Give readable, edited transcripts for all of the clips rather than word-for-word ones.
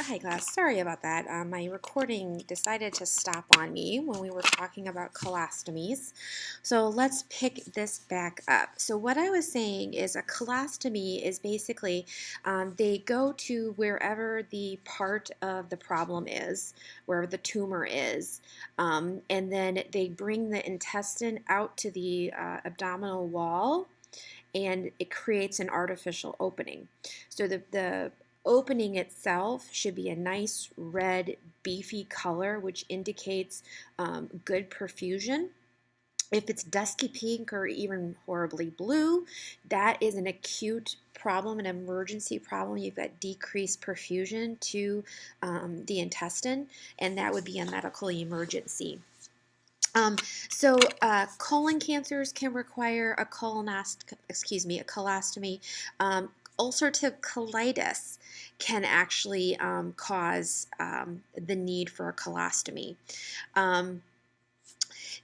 Hi class, sorry about that. My recording decided to stop on me when we were talking about colostomies. So let's pick this back up. So what I was saying is a colostomy is basically they go to wherever the part of the problem is, wherever the tumor is, and then they bring the intestine out to the abdominal wall and it creates an artificial opening. So the opening itself should be a nice red beefy color, which indicates good perfusion. If it's dusky pink or even horribly blue, that is an acute problem, an emergency problem. You've got decreased perfusion to the intestine, and that would be a medical emergency. Colon cancers can require a colostomy. Ulcerative colitis can actually cause the need for a colostomy.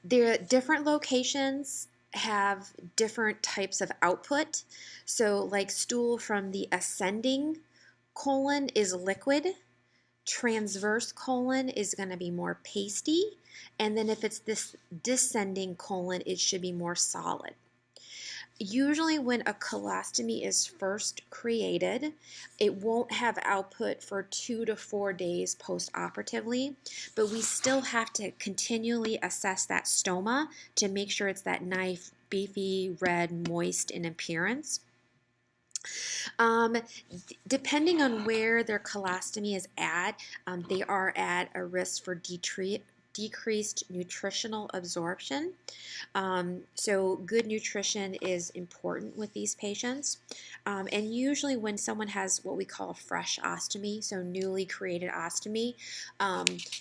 Different locations have different types of output. So, like stool from the ascending colon is liquid. Transverse colon is going to be more pasty, and then if it's this descending colon, it should be more solid. Usually when a colostomy is first created, it won't have output for 2 to 4 days post-operatively, but we still have to continually assess that stoma to make sure it's that nice, beefy, red, moist in appearance. Depending on where their colostomy is at, they are at a risk for decreased nutritional absorption. So good nutrition is important with these patients. And usually when someone has what we call a fresh ostomy, so newly created ostomy,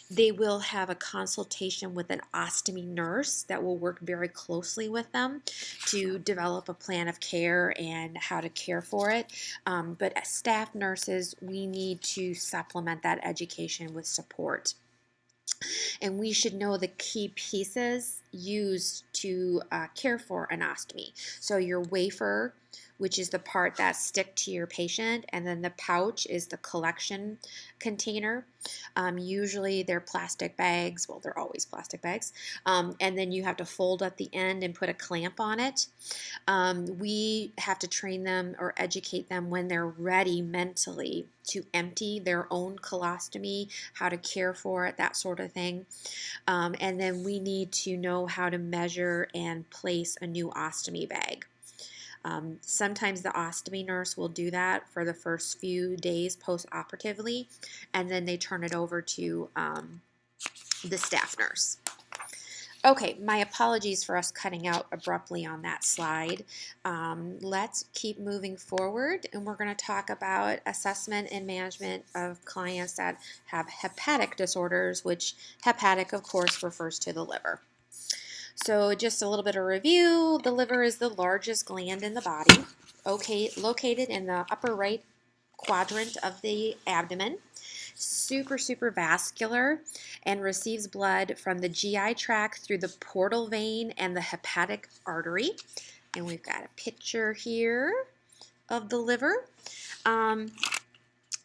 they will have a consultation with an ostomy nurse that will work very closely with them to develop a plan of care and how to care for it. But as staff nurses, we need to supplement that education with support. And we should know the key pieces used to care for an ostomy. So your wafer, which is the part that stick to your patient, and then the pouch is the collection container. Usually they're plastic bags. Well, they're always plastic bags. And then you have to fold at the end and put a clamp on it. We have to train them or educate them when they're ready mentally to empty their own colostomy, how to care for it, that sort of thing. And then we need to know how to measure and place a new ostomy bag. Sometimes the ostomy nurse will do that for the first few days post-operatively, and then they turn it over to the staff nurse. Okay, my apologies for us cutting out abruptly on that slide. Let's keep moving forward, and we're going to talk about assessment and management of clients that have hepatic disorders, which hepatic, of course, refers to the liver. So just a little bit of review. The liver is the largest gland in the body, located in the upper right quadrant of the abdomen. Super vascular and receives blood from the GI tract through the portal vein and the hepatic artery. And we've got a picture here of the liver. It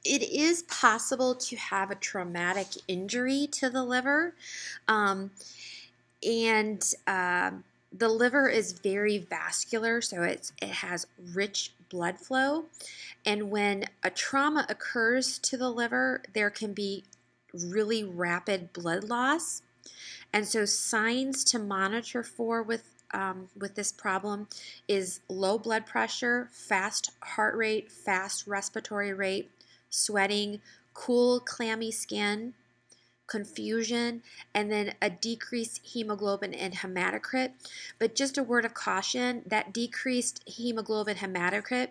is possible to have a traumatic injury to the liver. The liver is very vascular, so it has rich blood flow. And when a trauma occurs to the liver, there can be really rapid blood loss. And so signs to monitor for with this problem is low blood pressure, fast heart rate, fast respiratory rate, sweating, cool, clammy skin, confusion, and then a decreased hemoglobin and hematocrit. But just a word of caution, that decreased hemoglobin hematocrit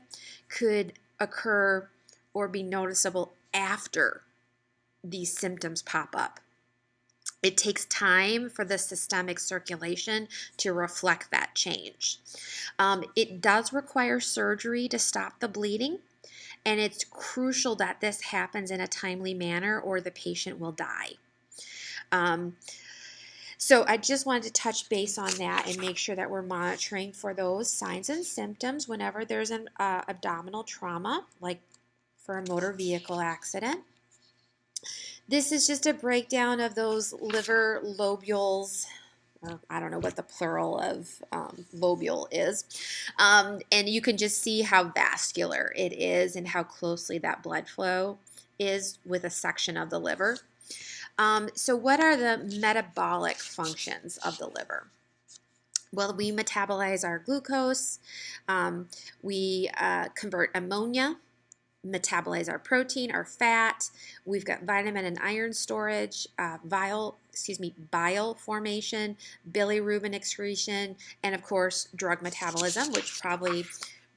could occur or be noticeable after these symptoms pop up. It takes time for the systemic circulation to reflect that change. It does require surgery to stop the bleeding, and it's crucial that this happens in a timely manner or the patient will die. So I just wanted to touch base on that and make sure that we're monitoring for those signs and symptoms whenever there's an abdominal trauma, like for a motor vehicle accident. This is just a breakdown of those liver lobules. I don't know what the plural of lobule is. And you can just see how vascular it is and how closely that blood flow is with a section of the liver. So what are the metabolic functions of the liver? Well, we metabolize our glucose, we convert ammonia, metabolize our protein, our fat. We've got vitamin and iron storage, bile formation, bilirubin excretion, and of course drug metabolism, which probably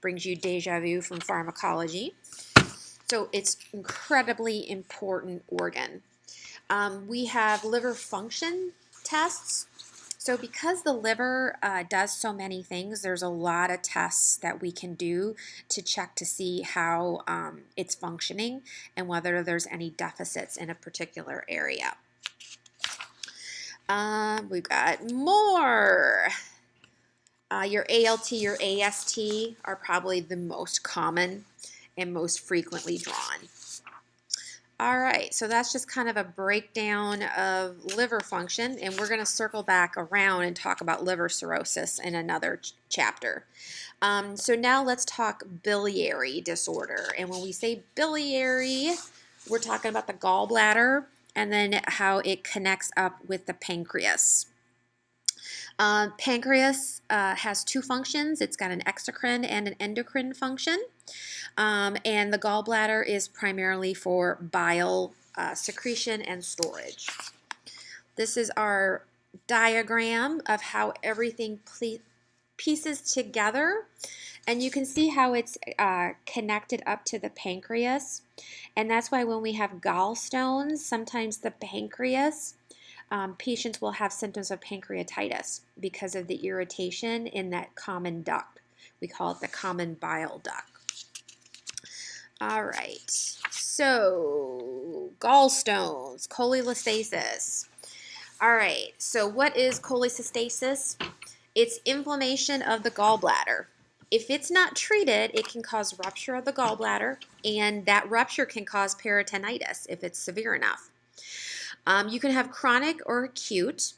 brings you deja vu from pharmacology. So it's incredibly important organ. We have liver function tests. So because the liver does so many things, there's a lot of tests that we can do to check to see how it's functioning and whether there's any deficits in a particular area. We've got more. Your ALT, your AST are probably the most common and most frequently drawn. All right, so that's just kind of a breakdown of liver function, and we're going to circle back around and talk about liver cirrhosis in another chapter. So now let's talk biliary disorder. And when we say biliary, we're talking about the gallbladder and then how it connects up with the pancreas. Pancreas has two functions. It's got an exocrine and an endocrine function. And the gallbladder is primarily for bile secretion and storage. This is our diagram of how everything pieces together. And you can see how it's connected up to the pancreas. And that's why when we have gallstones, sometimes the pancreas, patients will have symptoms of pancreatitis because of the irritation in that common duct. We call it the common bile duct. All right, so gallstones, cholestasis. All right, so what is cholecystasis? It's inflammation of the gallbladder. If it's not treated, it can cause rupture of the gallbladder, and that rupture can cause peritonitis if it's severe enough. You can have chronic or acute.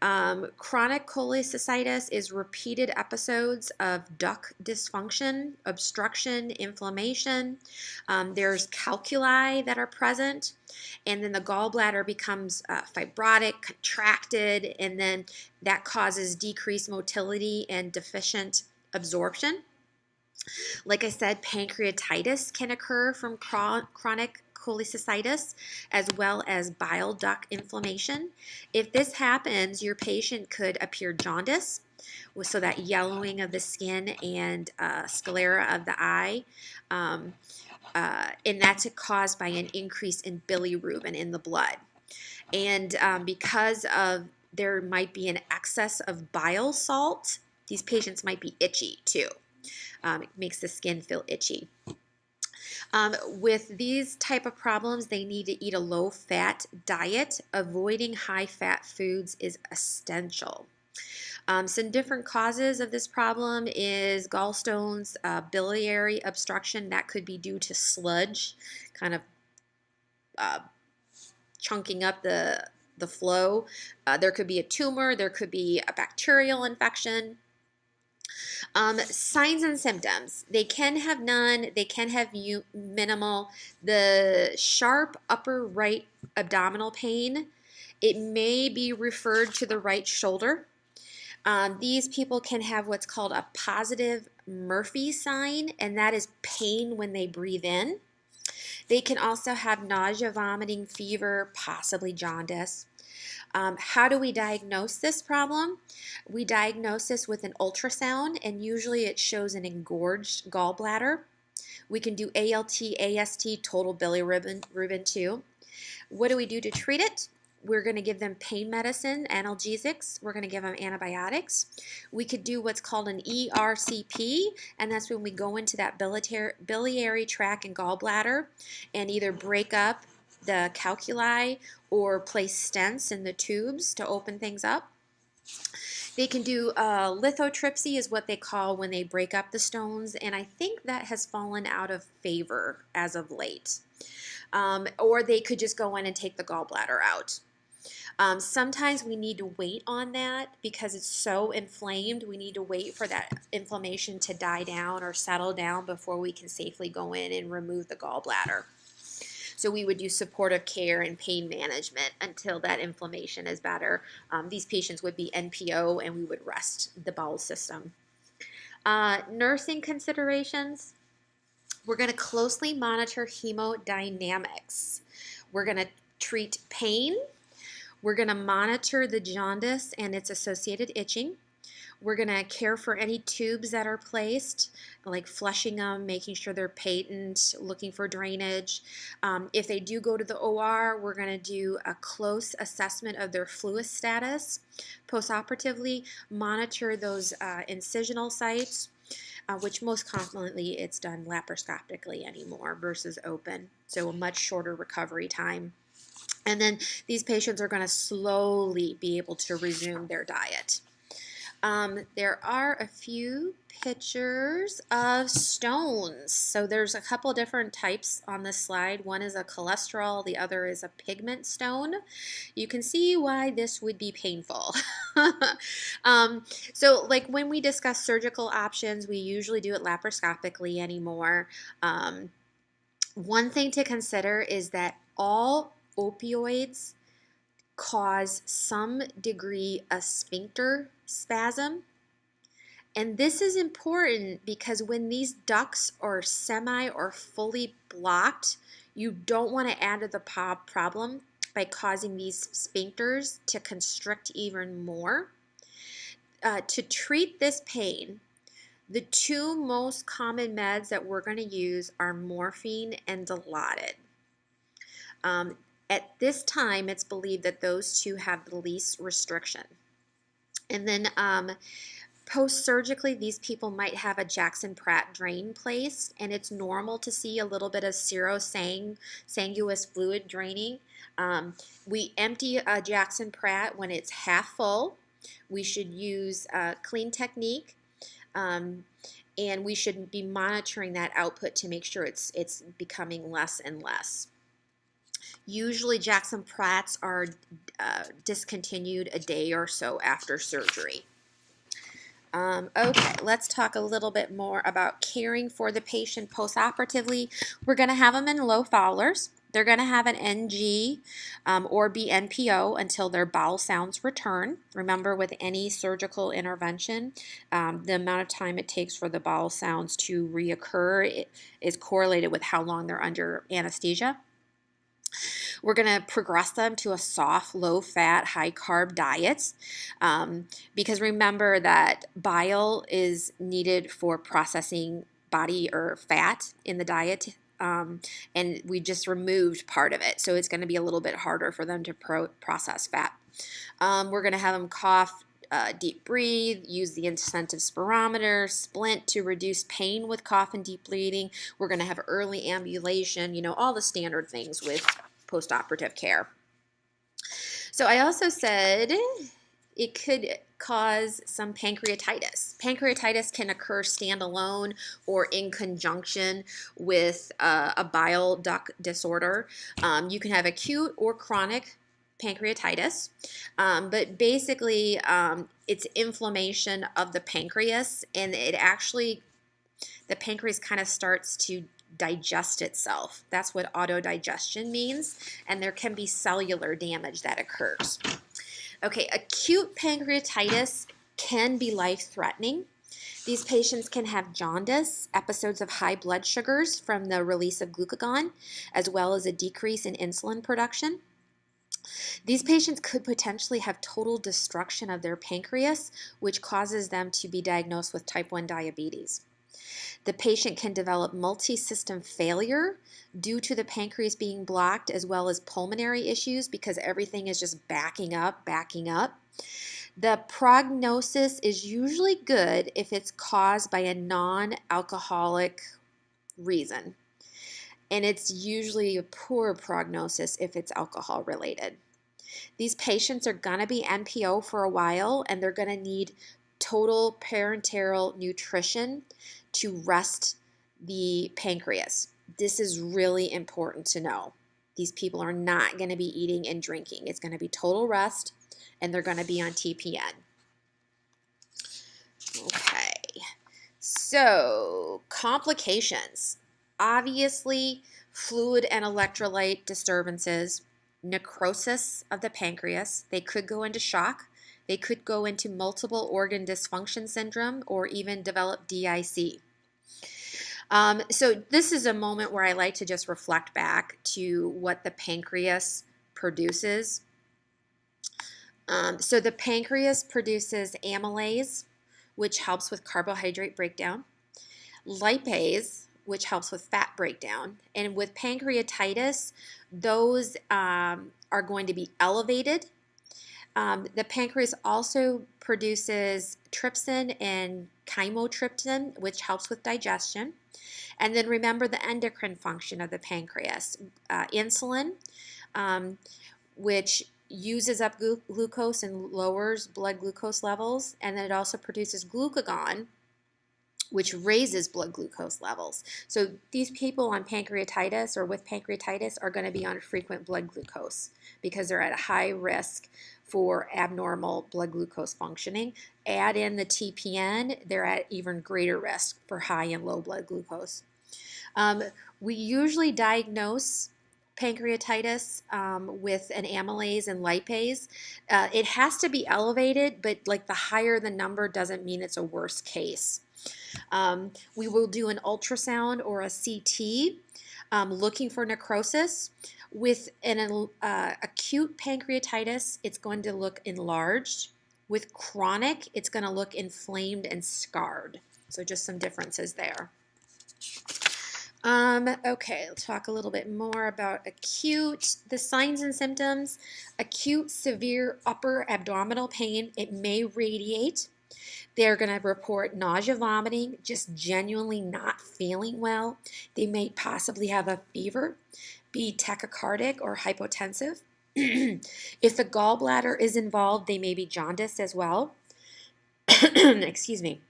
Chronic cholecystitis is repeated episodes of duct dysfunction, obstruction, inflammation. There's calculi that are present, and then the gallbladder becomes fibrotic, contracted, and then that causes decreased motility and deficient absorption. Like I said, pancreatitis can occur from chronic cholecystitis as well as bile duct inflammation. If this happens, your patient could appear jaundice, so that yellowing of the skin and sclera of the eye, and that's caused by an increase in bilirubin in the blood. And because of there might be an excess of bile salt, these patients might be itchy too. It makes the skin feel itchy. With these type of problems, they need to eat a low-fat diet. Avoiding high-fat foods is essential. Some different causes of this problem is gallstones, biliary obstruction. That could be due to sludge, kind of chunking up the flow. There could be a tumor. There could be a bacterial infection. Signs and symptoms. They can have none. They can have minimal. The sharp upper right abdominal pain, it may be referred to the right shoulder. These people can have what's called a positive Murphy sign, and that is pain when they breathe in. They can also have nausea, vomiting, fever, possibly jaundice. How do we diagnose this problem? We diagnose this with an ultrasound, and usually it shows an engorged gallbladder. We can do ALT, AST, total bilirubin too. What do we do to treat it? We're going to give them pain medicine, analgesics. We're going to give them antibiotics. We could do what's called an ERCP, and that's when we go into that biliary tract and gallbladder and either break up the calculi or place stents in the tubes to open things up. They can do lithotripsy is what they call when they break up the stones, and I think that has fallen out of favor as of late. or they could just go in and take the gallbladder out. Sometimes we need to wait on that because it's so inflamed. We need to wait for that inflammation to die down or settle down before we can safely go in and remove the gallbladder. So we would do supportive care and pain management until that inflammation is better. These patients would be NPO and we would rest the bowel system. Nursing considerations. We're going to closely monitor hemodynamics. We're going to treat pain. We're going to monitor the jaundice and its associated itching. We're going to care for any tubes that are placed, like flushing them, making sure they're patent, looking for drainage. If they do go to the OR, we're going to do a close assessment of their fluid status. Post-operatively, monitor those incisional sites, which most commonly it's done laparoscopically anymore versus open, so a much shorter recovery time. And then these patients are going to slowly be able to resume their diet. There are a few pictures of stones. So there's a couple different types on this slide. One is a cholesterol, the other is a pigment stone. You can see why this would be painful. So like when we discuss surgical options, we usually do it laparoscopically anymore. One thing to consider is that all opioids cause some degree of sphincter spasm. And this is important because when these ducts are semi or fully blocked, you don't want to add to the problem by causing these sphincters to constrict even more. To treat this pain, the two most common meds that we're going to use are morphine and Dilaudid. At this time, it's believed that those two have the least restriction. And then post-surgically, these people might have a Jackson-Pratt drain placed, and it's normal to see a little bit of serous fluid draining. We empty a Jackson-Pratt when it's half full. We should use a clean technique, and we should be monitoring that output to make sure it's becoming less and less. Usually Jackson-Pratts are discontinued a day or so after surgery. Okay, let's talk a little bit more about caring for the patient post-operatively. We're going to have them in low Fowlers. They're going to have an NG or be NPO until their bowel sounds return. Remember, with any surgical intervention, the amount of time it takes for the bowel sounds to reoccur is correlated with how long they're under anesthesia. We're going to progress them to a soft, low-fat, high-carb diet because remember that bile is needed for processing body or fat in the diet, and we just removed part of it, so it's going to be a little bit harder for them to process fat. We're going to have them cough, deep breathe, use the incentive spirometer, splint to reduce pain with cough and deep breathing. We're going to have early ambulation, all the standard things with post-operative care. So I also said it could cause some pancreatitis. Pancreatitis can occur standalone or in conjunction with a bile duct disorder. You can have acute or chronic pancreatitis, but basically it's inflammation of the pancreas, and the pancreas kind of starts to digest itself. That's what autodigestion means, and there can be cellular damage that occurs. Okay, acute pancreatitis can be life-threatening. These patients can have jaundice, episodes of high blood sugars from the release of glucagon, as well as a decrease in insulin production. These patients could potentially have total destruction of their pancreas, which causes them to be diagnosed with type 1 diabetes. The patient can develop multi-system failure due to the pancreas being blocked, as well as pulmonary issues because everything is just backing up. The prognosis is usually good if it's caused by a non-alcoholic reason, and it's usually a poor prognosis if it's alcohol related. These patients are going to be NPO for a while, and they're going to need total parenteral nutrition to rest the pancreas. This is really important to know. These people are not going to be eating and drinking. It's going to be total rest, and they're going to be on TPN. Okay, so complications. Obviously, fluid and electrolyte disturbances, necrosis of the pancreas. They could go into shock. They could go into multiple organ dysfunction syndrome or even develop DIC. So this is a moment where I like to just reflect back to what the pancreas produces. So the pancreas produces amylase, which helps with carbohydrate breakdown, lipase, which helps with fat breakdown, and with pancreatitis, those are going to be elevated. The pancreas also produces trypsin and chymotrypsin, which helps with digestion. And then remember the endocrine function of the pancreas. Insulin, which uses up glucose and lowers blood glucose levels. And then it also produces glucagon, which raises blood glucose levels. So these people on pancreatitis or with pancreatitis are going to be on frequent blood glucose because they're at a high risk for abnormal blood glucose functioning. Add in the TPN, they're at even greater risk for high and low blood glucose. We usually diagnose pancreatitis with an amylase and lipase. It has to be elevated, but like the higher the number doesn't mean it's a worse case. We will do an ultrasound or a CT looking for necrosis. With an acute pancreatitis, it's going to look enlarged. With chronic, it's going to look inflamed and scarred. So just some differences there. Okay, let's talk a little bit more about acute. The signs and symptoms: acute severe upper abdominal pain. It may radiate. They're going to report nausea, vomiting, just genuinely not feeling well. They may possibly have a fever, be tachycardic or hypotensive. If the gallbladder is involved, they may be jaundiced as well. Excuse me.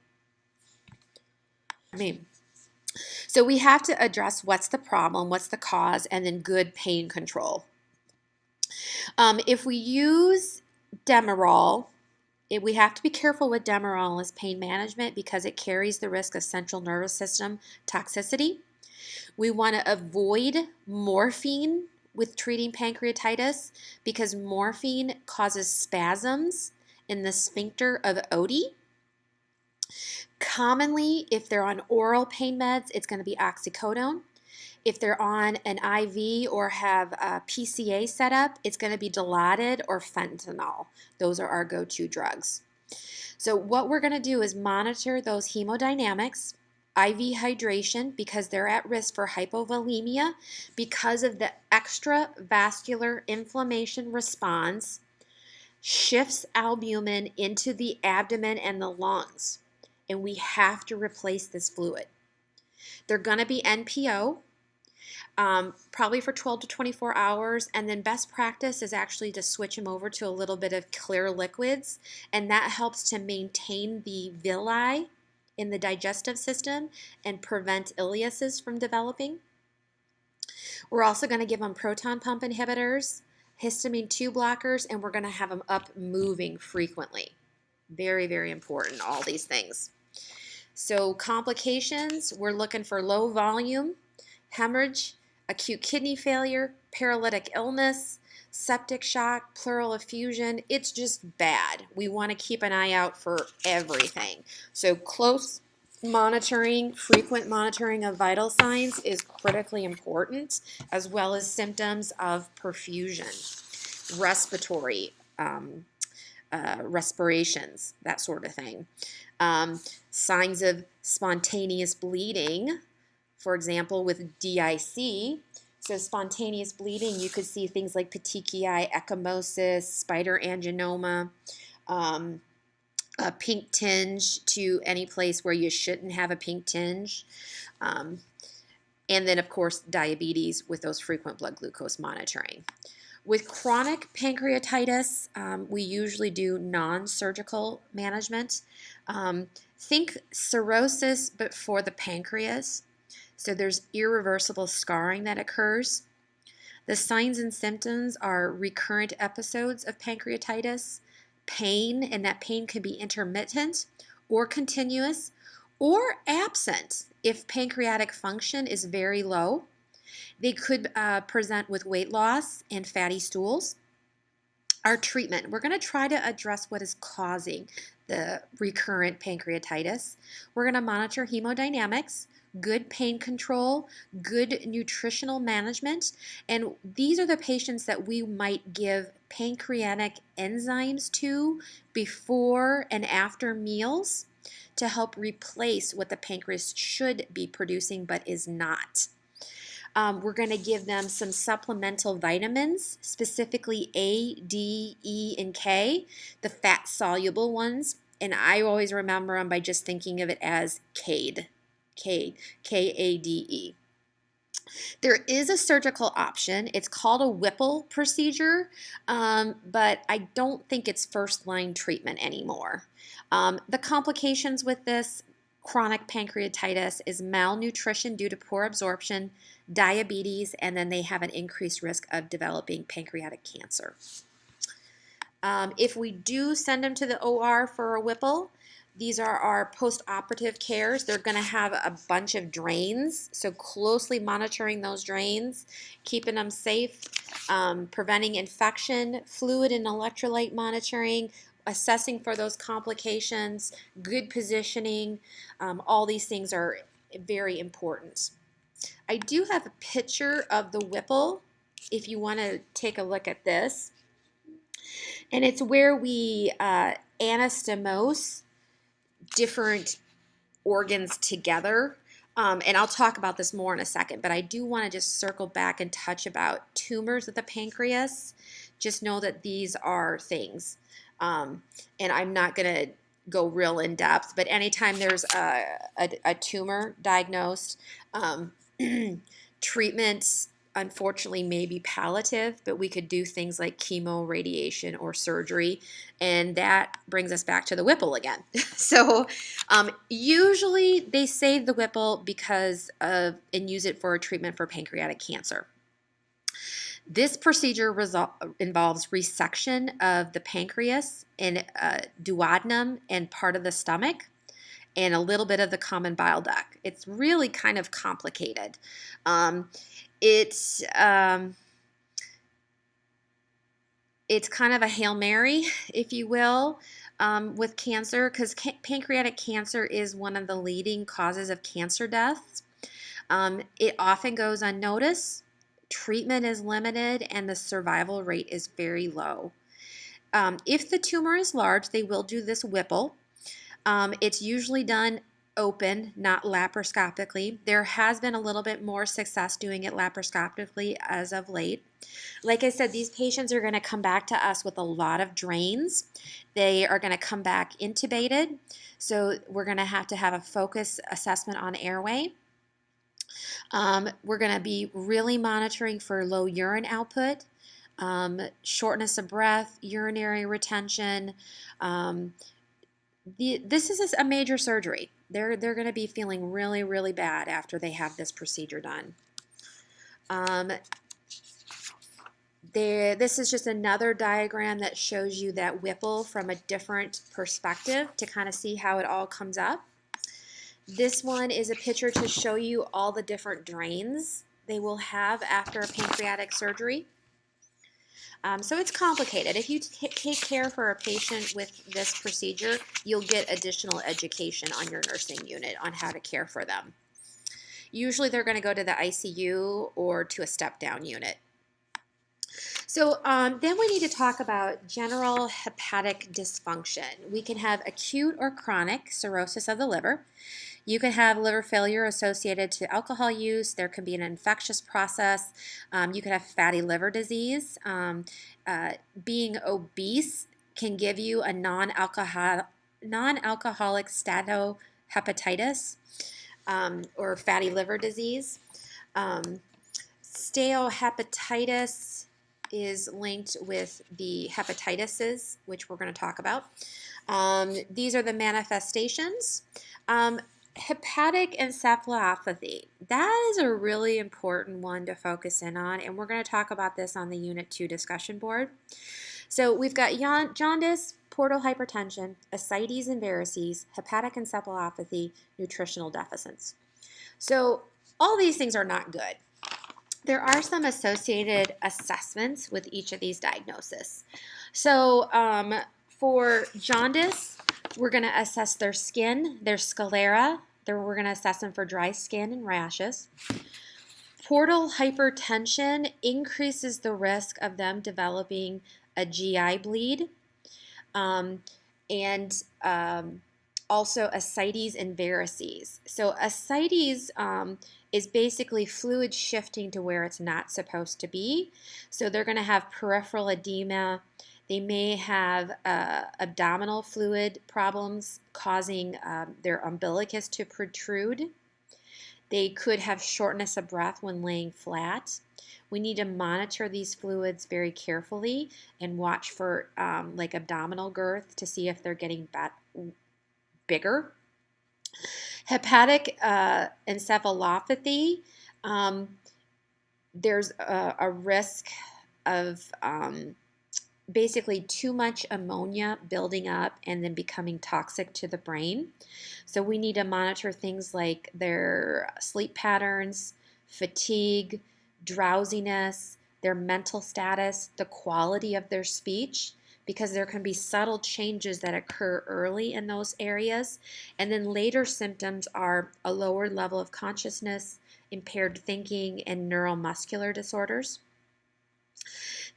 So we have to address what's the problem, what's the cause, and then good pain control. If we use Demerol, we have to be careful with Demerol as pain management because it carries the risk of central nervous system toxicity. We want to avoid morphine with treating pancreatitis because morphine causes spasms in the sphincter of Oddi. Commonly, if they're on oral pain meds, it's going to be oxycodone. If they're on an IV or have a PCA set up, it's going to be Dilaudid or fentanyl. Those are our go-to drugs. So what we're going to do is monitor those hemodynamics, IV hydration because they're at risk for hypovolemia because of the extravascular inflammation response shifts albumin into the abdomen and the lungs. And we have to replace this fluid. They're going to be NPO, probably for 12 to 24 hours, and then best practice is actually to switch them over to a little bit of clear liquids, and that helps to maintain the villi in the digestive system and prevent ileuses from developing. We're also going to give them proton pump inhibitors, histamine 2 blockers, and we're going to have them up moving frequently. Very, very important, all these things. So complications, we're looking for low volume, hemorrhage, acute kidney failure, paralytic illness, septic shock, pleural effusion. It's just bad. We want to keep an eye out for everything. So close monitoring, frequent monitoring of vital signs is critically important, as well as symptoms of perfusion, respiratory respirations, that sort of thing. Signs of spontaneous bleeding, for example, with DIC. So spontaneous bleeding, you could see things like petechiae, ecchymosis, spider angioma, a pink tinge to any place where you shouldn't have a pink tinge. And then, of course, diabetes with those frequent blood glucose monitoring. With chronic pancreatitis, we usually do non-surgical management. Think cirrhosis, but for the pancreas. So there's irreversible scarring that occurs. The signs and symptoms are recurrent episodes of pancreatitis, pain, and that pain can be intermittent or continuous or absent if pancreatic function is very low. They could present with weight loss and fatty stools. Our treatment, we're going to try to address what is causing the recurrent pancreatitis. We're going to monitor hemodynamics, good pain control, good nutritional management, and these are the patients that we might give pancreatic enzymes to before and after meals to help replace what the pancreas should be producing but is not. We're going to give them some supplemental vitamins, specifically A, D, E, and K, the fat-soluble ones. And I always remember them by just thinking of it as CADE, K-A-D-E. There is a surgical option. It's called a Whipple procedure, but I don't think it's first-line treatment anymore. The complications with this chronic pancreatitis is malnutrition due to poor absorption, diabetes, and then they have an increased risk of developing pancreatic cancer. If we do send them to the OR for a Whipple, these are our post-operative cares. They're going to have a bunch of drains, so closely monitoring those drains, keeping them safe, preventing infection, fluid and electrolyte monitoring, assessing for those complications, good positioning. All these things are very important. I do have a picture of the Whipple if you want to take a look at this. And it's where we anastomose different organs together. And I'll talk about this more in a second, but I do want to just circle back and touch about tumors of the pancreas. Just know that these are things. And I'm not going to go real in depth, but anytime there's a tumor diagnosed, treatments unfortunately may be palliative, but we could do things like chemo, radiation, or surgery, and that brings us back to the Whipple again. So usually they save the Whipple because of and use it for a treatment for pancreatic cancer. This procedure involves resection of the pancreas and duodenum and part of the stomach and a little bit of the common bile duct. It's really kind of complicated. It's kind of a Hail Mary, if you will, with cancer, because pancreatic cancer is one of the leading causes of cancer deaths. It often goes unnoticed. Treatment is limited, and the survival rate is very low. If the tumor is large, they will do this Whipple. It's usually done open, not laparoscopically. There has been a little bit more success doing it laparoscopically as of late. Like I said, these patients are going to come back to us with a lot of drains. They are going to come back intubated, so we're going to have a focus assessment on airway. We're going to be really monitoring for low urine output, shortness of breath, urinary retention. This is a major surgery. They're going to be feeling really, really bad after they have this procedure done. This is just another diagram that shows you that Whipple from a different perspective to kind of see how it all comes up. This one is a picture to show you all the different drains they will have after a pancreatic surgery. So it's complicated. If you take care for a patient with this procedure, you'll get additional education on your nursing unit on how to care for them. Usually they're going to go to the ICU or to a step-down unit. So then we need to talk about general hepatic dysfunction. We can have acute or chronic cirrhosis of the liver. You can have liver failure associated to alcohol use. There can be an infectious process. You can have fatty liver disease. Being obese can give you a non-alcoholic steatohepatitis or fatty liver disease. Steatohepatitis is linked with the hepatitis, which we're going to talk about. These are the manifestations. Hepatic encephalopathy. That is a really important one to focus in on, and we're going to talk about this on the Unit 2 discussion board. So we've got jaundice, portal hypertension, ascites and varices, hepatic encephalopathy, nutritional deficits. So all these things are not good. There are some associated assessments with each of these diagnoses. So for jaundice, we're going to assess their skin, their sclera. We're going to assess them for dry skin and rashes. Portal hypertension increases the risk of them developing a GI bleed, and also ascites and varices. So ascites is basically fluid shifting to where it's not supposed to be. So they're going to have peripheral edema. They may have abdominal fluid problems causing their umbilicus to protrude. They could have shortness of breath when laying flat. We need to monitor these fluids very carefully and watch for like abdominal girth to see if they're getting bigger. Hepatic encephalopathy, there's a risk of basically too much ammonia building up and then becoming toxic to the brain. So we need to monitor things like their sleep patterns, fatigue, drowsiness, their mental status, the quality of their speech, because there can be subtle changes that occur early in those areas. And then later symptoms are a lower level of consciousness, impaired thinking, and neuromuscular disorders.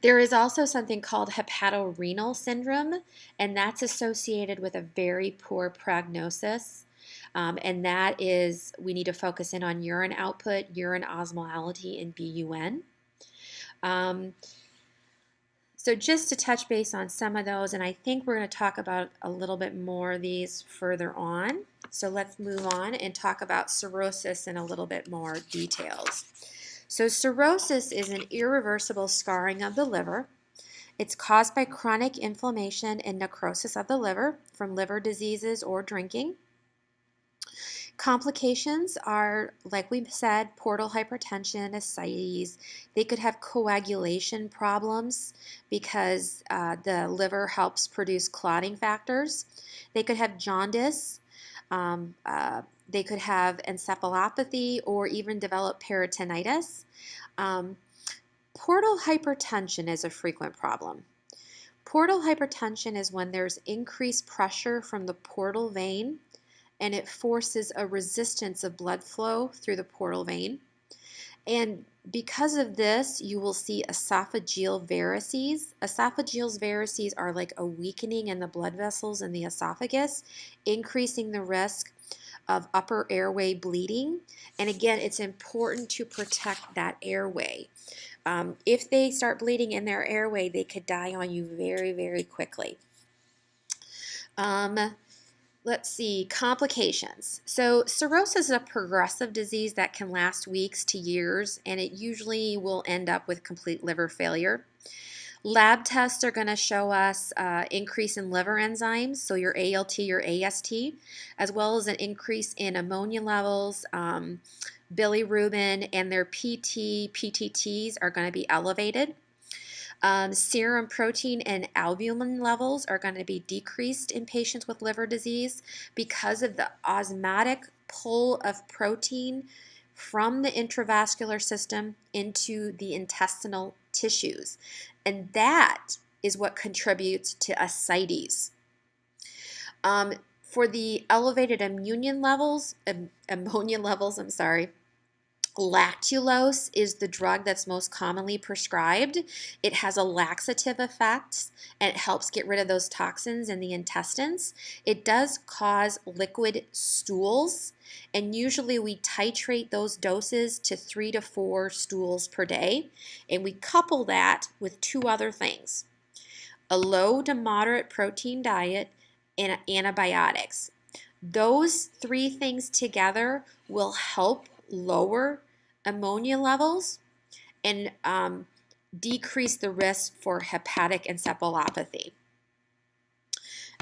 There is also something called hepatorenal syndrome, and that's associated with a very poor prognosis. And that is, we need to focus in on urine output, urine osmolality, and BUN. So just to touch base on some of those, and I think we're going to talk about a little bit more of these further on. So let's move on and talk about cirrhosis in a little bit more details. So cirrhosis is an irreversible scarring of the liver. It's caused by chronic inflammation and necrosis of the liver from liver diseases or drinking. Complications are, like we said, portal hypertension, ascites. They could have coagulation problems because the liver helps produce clotting factors. They could have jaundice. They could have encephalopathy or even develop peritonitis. Portal hypertension is a frequent problem. Portal hypertension is when there's increased pressure from the portal vein and it forces a resistance of blood flow through the portal vein. And because of this, you will see esophageal varices. Esophageal varices are like a weakening in the blood vessels in the esophagus, increasing the risk of upper airway bleeding. And again, it's important to protect that airway. If they start bleeding in their airway, they could die on you very, very quickly. Let's see, complications. So cirrhosis is a progressive disease that can last weeks to years, and it usually will end up with complete liver failure. Lab tests are going to show us increase in liver enzymes, so your ALT, your AST, as well as an increase in ammonia levels, bilirubin, and their PT, PTTs are going to be elevated. Serum protein and albumin levels are going to be decreased in patients with liver disease because of the osmotic pull of protein from the intravascular system into the intestinal tissues. And that is what contributes to ascites. For the elevated ammonia levels, lactulose is the drug that's most commonly prescribed. It has a laxative effect and it helps get rid of those toxins in the intestines. It does cause liquid stools, and usually we titrate those doses to 3 to 4 stools per day, and we couple that with 2 other things: a low to moderate protein diet and antibiotics. Those 3 things together will help lower ammonia levels and decrease the risk for hepatic encephalopathy.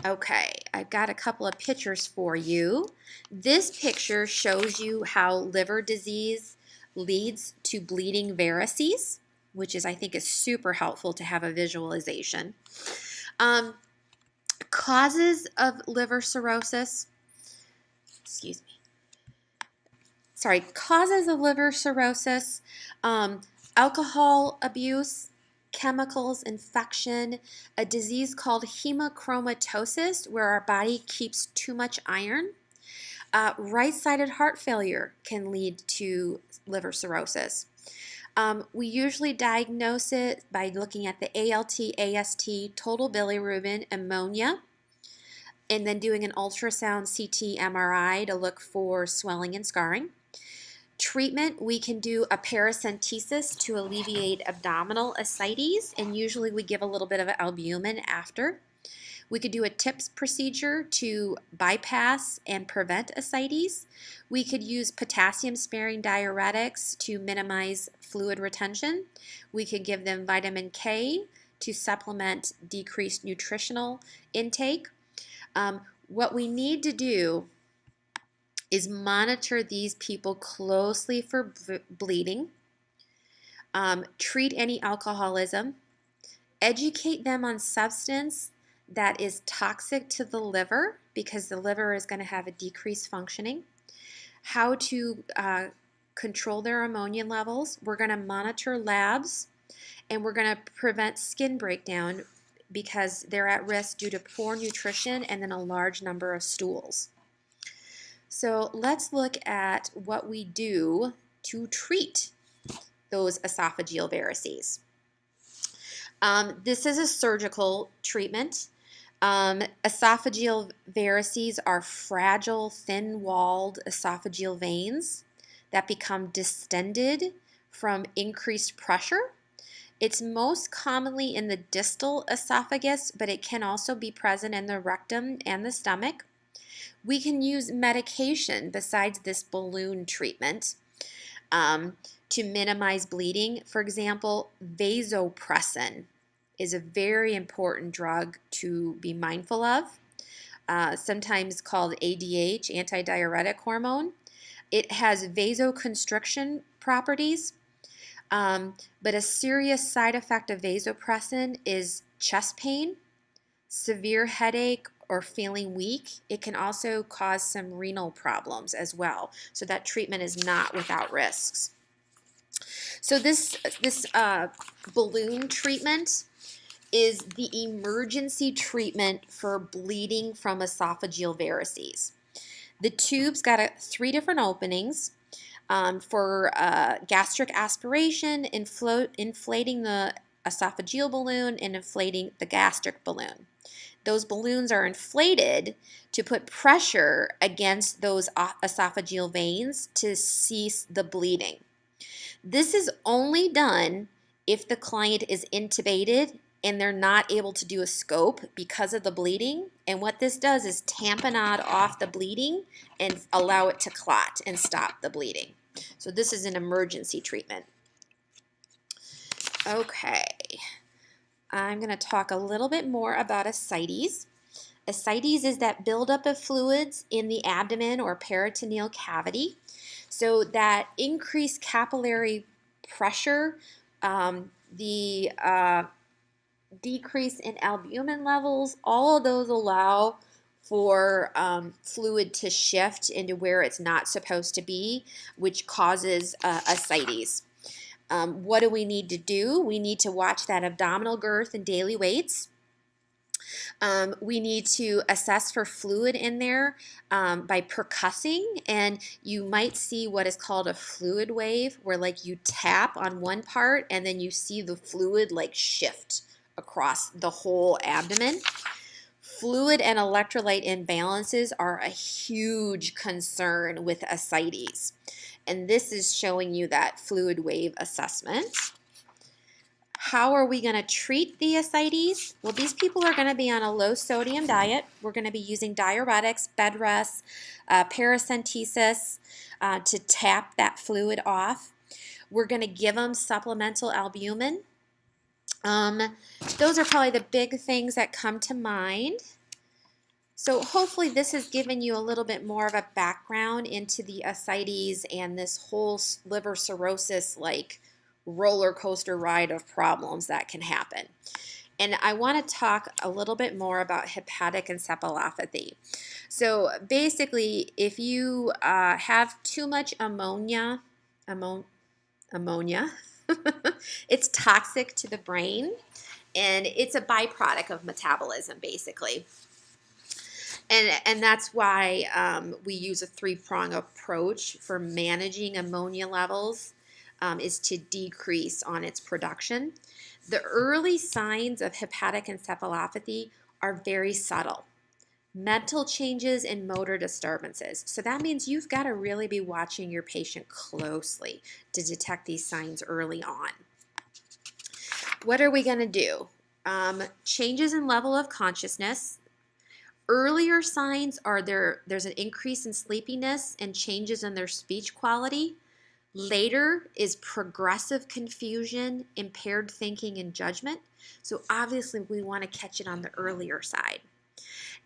Okay, I've got a couple of pictures for you. This picture shows you how liver disease leads to bleeding varices, which is, I think, is super helpful to have a visualization. Causes of liver cirrhosis, causes of liver cirrhosis, alcohol abuse, chemicals, infection, a disease called hemochromatosis, where our body keeps too much iron. Right-sided heart failure can lead to liver cirrhosis. We usually diagnose it by looking at the ALT, AST, total bilirubin, ammonia, and then doing an ultrasound, CT, MRI to look for swelling and scarring. Treatment, we can do a paracentesis to alleviate abdominal ascites, and usually we give a little bit of albumin after. We could do a TIPS procedure to bypass and prevent ascites. We could use potassium-sparing diuretics to minimize fluid retention. We could give them vitamin K to supplement decreased nutritional intake. What we need to do is monitor these people closely for bleeding, treat any alcoholism, educate them on substance that is toxic to the liver because the liver is going to have a decreased functioning, how to control their ammonia levels. We're going to monitor labs, and we're going to prevent skin breakdown because they're at risk due to poor nutrition and then a large number of stools. So let's look at what we do to treat those esophageal varices. This is a surgical treatment. Esophageal varices are fragile, thin-walled esophageal veins that become distended from increased pressure. It's most commonly in the distal esophagus, but it can also be present in the rectum and the stomach. We can use medication besides this balloon treatment to minimize bleeding. For example, vasopressin is a very important drug to be mindful of, sometimes called ADH, antidiuretic hormone. It has vasoconstriction properties, but a serious side effect of vasopressin is chest pain, severe headache, or feeling weak. It can also cause some renal problems as well. So that treatment is not without risks. So this balloon treatment is the emergency treatment for bleeding from esophageal varices. The tube's got 3 different openings for gastric aspiration, inflating the esophageal balloon, and inflating the gastric balloon. Those balloons are inflated to put pressure against those esophageal veins to cease the bleeding. This is only done if the client is intubated and they're not able to do a scope because of the bleeding. And what this does is tamponade off the bleeding and allow it to clot and stop the bleeding. So this is an emergency treatment. Okay. I'm going to talk a little bit more about ascites. Ascites is that buildup of fluids in the abdomen or peritoneal cavity. So that increased capillary pressure, the decrease in albumin levels, all of those allow for fluid to shift into where it's not supposed to be, which causes ascites. What do we need to do? We need to watch that abdominal girth and daily weights. We need to assess for fluid in there by percussing, and you might see what is called a fluid wave, where like you tap on one part and then you see the fluid like shift across the whole abdomen. Fluid and electrolyte imbalances are a huge concern with ascites. And this is showing you that fluid wave assessment. How are we going to treat the ascites? Well, these people are going to be on a low sodium diet. We're going to be using diuretics, bed rest, paracentesis to tap that fluid off. We're going to give them supplemental albumin. Those are probably the big things that come to mind. So hopefully this has given you a little bit more of a background into the ascites and this whole liver cirrhosis like roller coaster ride of problems that can happen. And I want to talk a little bit more about hepatic encephalopathy. So basically, if you have too much ammonia, it's toxic to the brain, and it's a byproduct of metabolism, basically. And that's why we use a three-prong approach for managing ammonia levels, is to decrease on its production. The early signs of hepatic encephalopathy are very subtle. Mental changes and motor disturbances. So that means you've got to really be watching your patient closely to detect these signs early on. What are we going to do? Changes in level of consciousness. Earlier signs are there's an increase in sleepiness and changes in their speech quality. Later is progressive confusion, impaired thinking, and judgment. So obviously we want to catch it on the earlier side.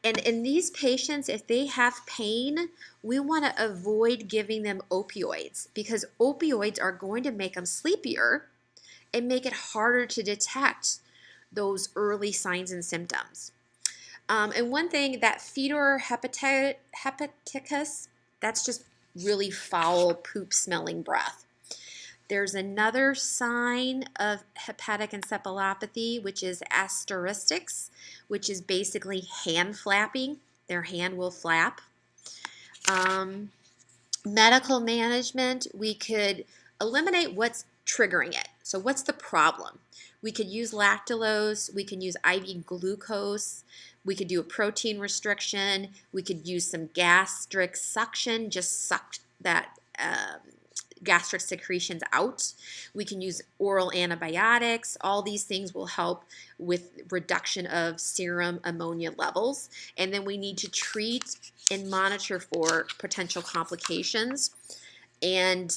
And in these patients, if they have pain, we want to avoid giving them opioids because opioids are going to make them sleepier and make it harder to detect those early signs and symptoms. And one thing, that fetal hepatitis, that's just really foul, poop-smelling breath. There's another sign of hepatic encephalopathy, which is ascites, which is basically hand flapping. Their hand will flap. Medical management, we could eliminate what's triggering it. So what's the problem? We could use lactulose. We can use IV glucose. We could do a protein restriction. We could use some gastric suction, just suck that gastric secretions out. We can use oral antibiotics. All these things will help with reduction of serum ammonia levels. And then we need to treat and monitor for potential complications and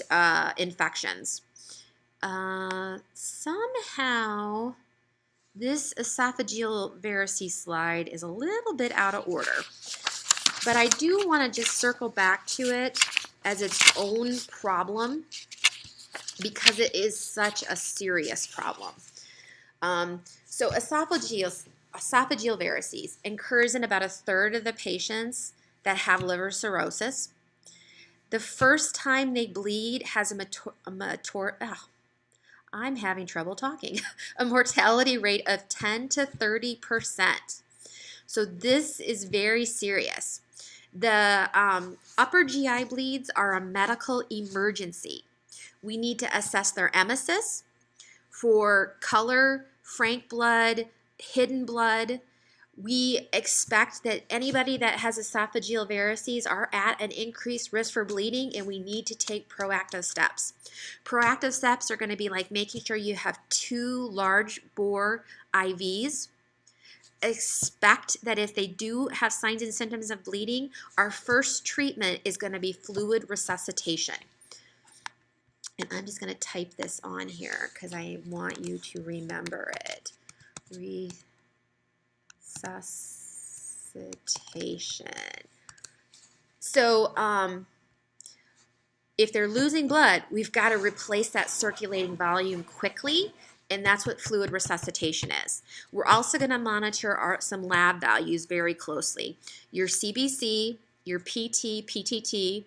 infections. Somehow this esophageal varices slide is a little bit out of order, but I do want to just circle back to it as its own problem because it is such a serious problem. So esophageal varices occurs in about a third of the patients that have liver cirrhosis. The first time they bleed has a mortality rate of 10 to 30%. So this is very serious. The upper GI bleeds are a medical emergency. We need to assess their emesis for color, frank blood, hidden blood. We expect that anybody that has esophageal varices are at an increased risk for bleeding, and we need to take proactive steps. Proactive steps are going to be like making sure you have 2 large bore IVs. Expect that if they do have signs and symptoms of bleeding, our first treatment is going to be fluid resuscitation. And I'm just going to type this on here because I want you to remember it. Resuscitation. So if they're losing blood, we've got to replace that circulating volume quickly, and that's what fluid resuscitation is. We're also going to monitor some lab values very closely. Your CBC, your PT, PTT,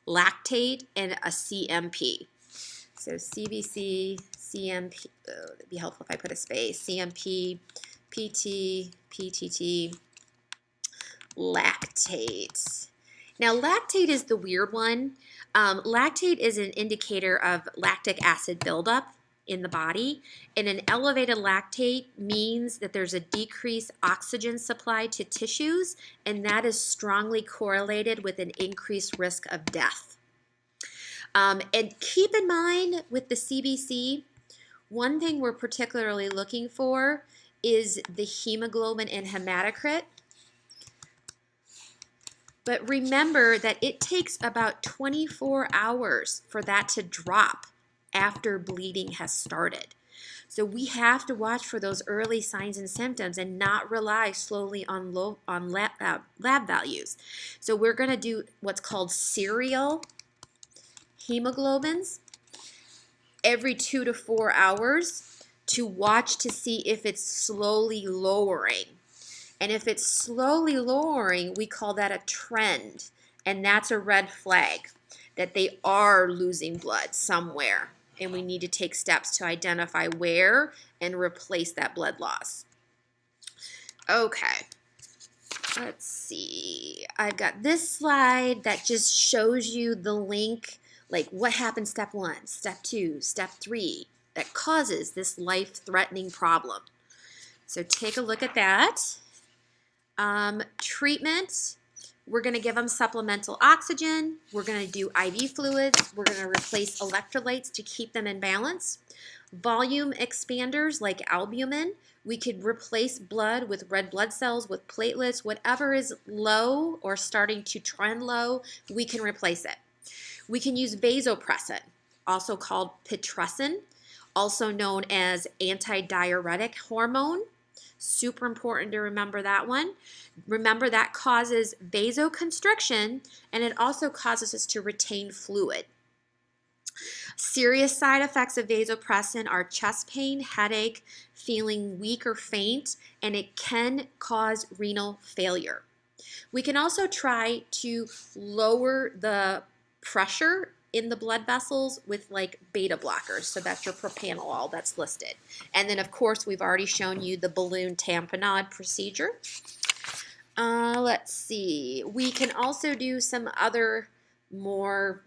lactate, and a CMP. So CBC, CMP, it'd be helpful if I put a space, CMP, PT, PTT, lactate. Now lactate is the weird one. Lactate is an indicator of lactic acid buildup in the body, and an elevated lactate means that there's a decreased oxygen supply to tissues, and that is strongly correlated with an increased risk of death. And keep in mind with the CBC, one thing we're particularly looking for is the hemoglobin and hematocrit. But remember that it takes about 24 hours for that to drop after bleeding has started. So we have to watch for those early signs and symptoms and not rely solely on lab values. So we're going to do what's called serial hemoglobins every 2 to 4 hours to watch to see if it's slowly lowering. And if it's slowly lowering, we call that a trend. And that's a red flag that they are losing blood somewhere. And we need to take steps to identify where and replace that blood loss. Okay, let's see. I've got this slide that just shows you the link, like what happened step 1, step 2, step 3, that causes this life-threatening problem. So take a look at that. Treatment. We're going to give them supplemental oxygen. We're going to do IV fluids. We're going to replace electrolytes to keep them in balance. Volume expanders like albumin. We could replace blood with red blood cells, with platelets, whatever is low or starting to trend low, we can replace it. We can use vasopressin, also called pitressin, also known as antidiuretic hormone. Super important to remember that one. Remember that causes vasoconstriction, and it also causes us to retain fluid. Serious side effects of vasopressin are chest pain, headache, feeling weak or faint, and it can cause renal failure. We can also try to lower the pressure in the blood vessels with like beta blockers. So that's your propranolol that's listed. And then of course we've already shown you the balloon tamponade procedure. Let's see. We can also do some other more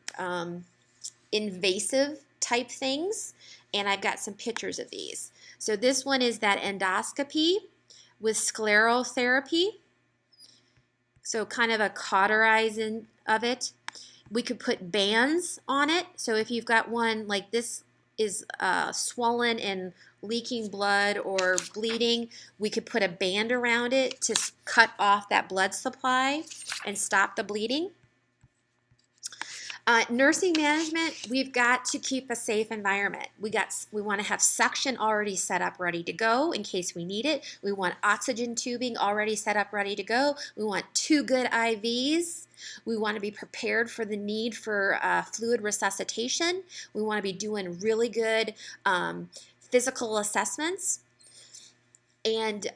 invasive type things. And I've got some pictures of these. So this one is that endoscopy with sclerotherapy. So kind of a cauterizing of it. We could put bands on it. So if you've got one like this is swollen and leaking blood or bleeding, we could put a band around it to cut off that blood supply and stop the bleeding. Nursing management, we've got to keep a safe environment. We want to have suction already set up ready to go in case we need it. We want oxygen tubing already set up ready to go. We want 2 good IVs. We want to be prepared for the need for fluid resuscitation. We want to be doing really good physical assessments and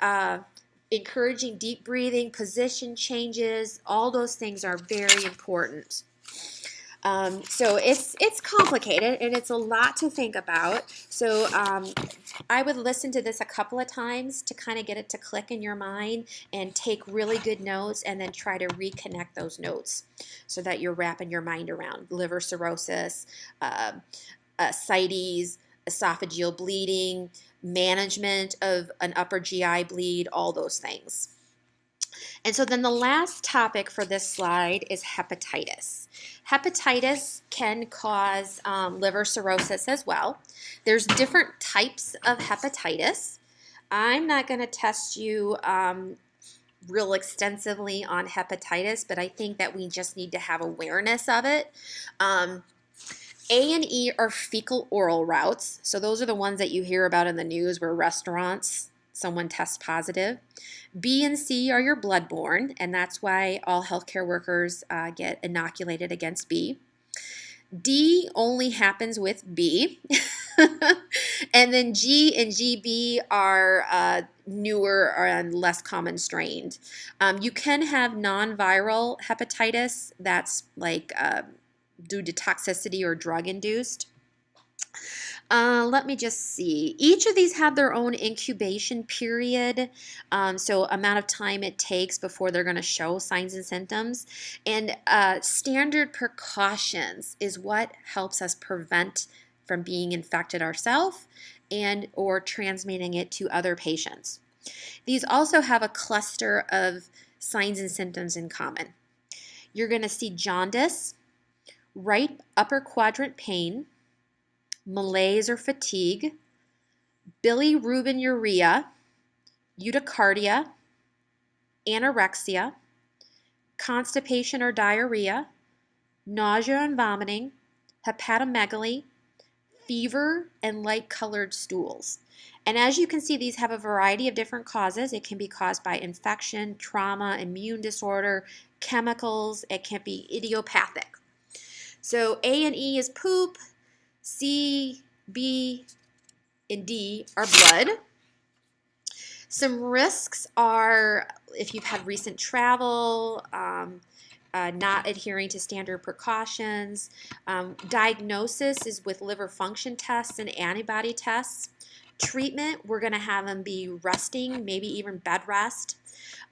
encouraging deep breathing, position changes. All those things are very important. So it's complicated and it's a lot to think about. So I would listen to this a couple of times to kind of get it to click in your mind and take really good notes and then try to reconnect those notes so that you're wrapping your mind around liver cirrhosis, ascites, esophageal bleeding, management of an upper GI bleed, all those things. And so then the last topic for this slide is hepatitis. Hepatitis can cause liver cirrhosis as well. There's different types of hepatitis. I'm not going to test you real extensively on hepatitis, but I think that we just need to have awareness of it. A and E are fecal oral routes. So those are the ones that you hear about in the news where restaurants, someone tests positive. B and C are your bloodborne, and that's why all healthcare workers get inoculated against B. D only happens with B. And then G and GB are newer and less common strained. You can have non-viral hepatitis that's like due to toxicity or drug induced. Let me just see. Each of these have their own incubation period, so amount of time it takes before they're going to show signs and symptoms. And standard precautions is what helps us prevent from being infected ourselves and or transmitting it to other patients. These also have a cluster of signs and symptoms in common. You're going to see jaundice, right upper quadrant pain, malaise or fatigue, bilirubinuria, urticaria, anorexia, constipation or diarrhea, nausea and vomiting, hepatomegaly, fever, and light-colored stools. And as you can see, these have a variety of different causes. It can be caused by infection, trauma, immune disorder, chemicals. It can be idiopathic. So A and E is poop. C, B, and D are blood. Some risks are if you've had recent travel, not adhering to standard precautions. Diagnosis is with liver function tests and antibody tests. Treatment, we're going to have them be resting, maybe even bed rest.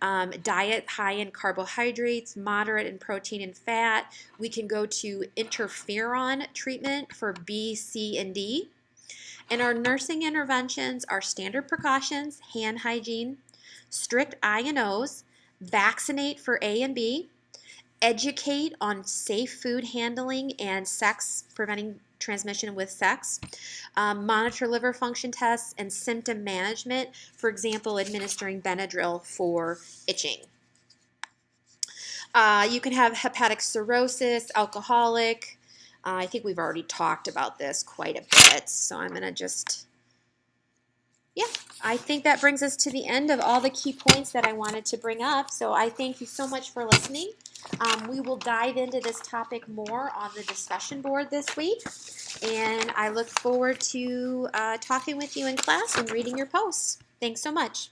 Diet high in carbohydrates, moderate in protein and fat. We can go to interferon treatment for B, C, and D. And our nursing interventions are standard precautions, hand hygiene, strict I&Os, vaccinate for A and B, educate on safe food handling and sex, preventing transmission with sex, monitor liver function tests, and symptom management, for example, administering Benadryl for itching. You can have hepatic cirrhosis, alcoholic. I think we've already talked about this quite a bit, so I'm going to just, I think that brings us to the end of all the key points that I wanted to bring up. So I thank you so much for listening. We will dive into this topic more on the discussion board this week, and I look forward to talking with you in class and reading your posts. Thanks so much.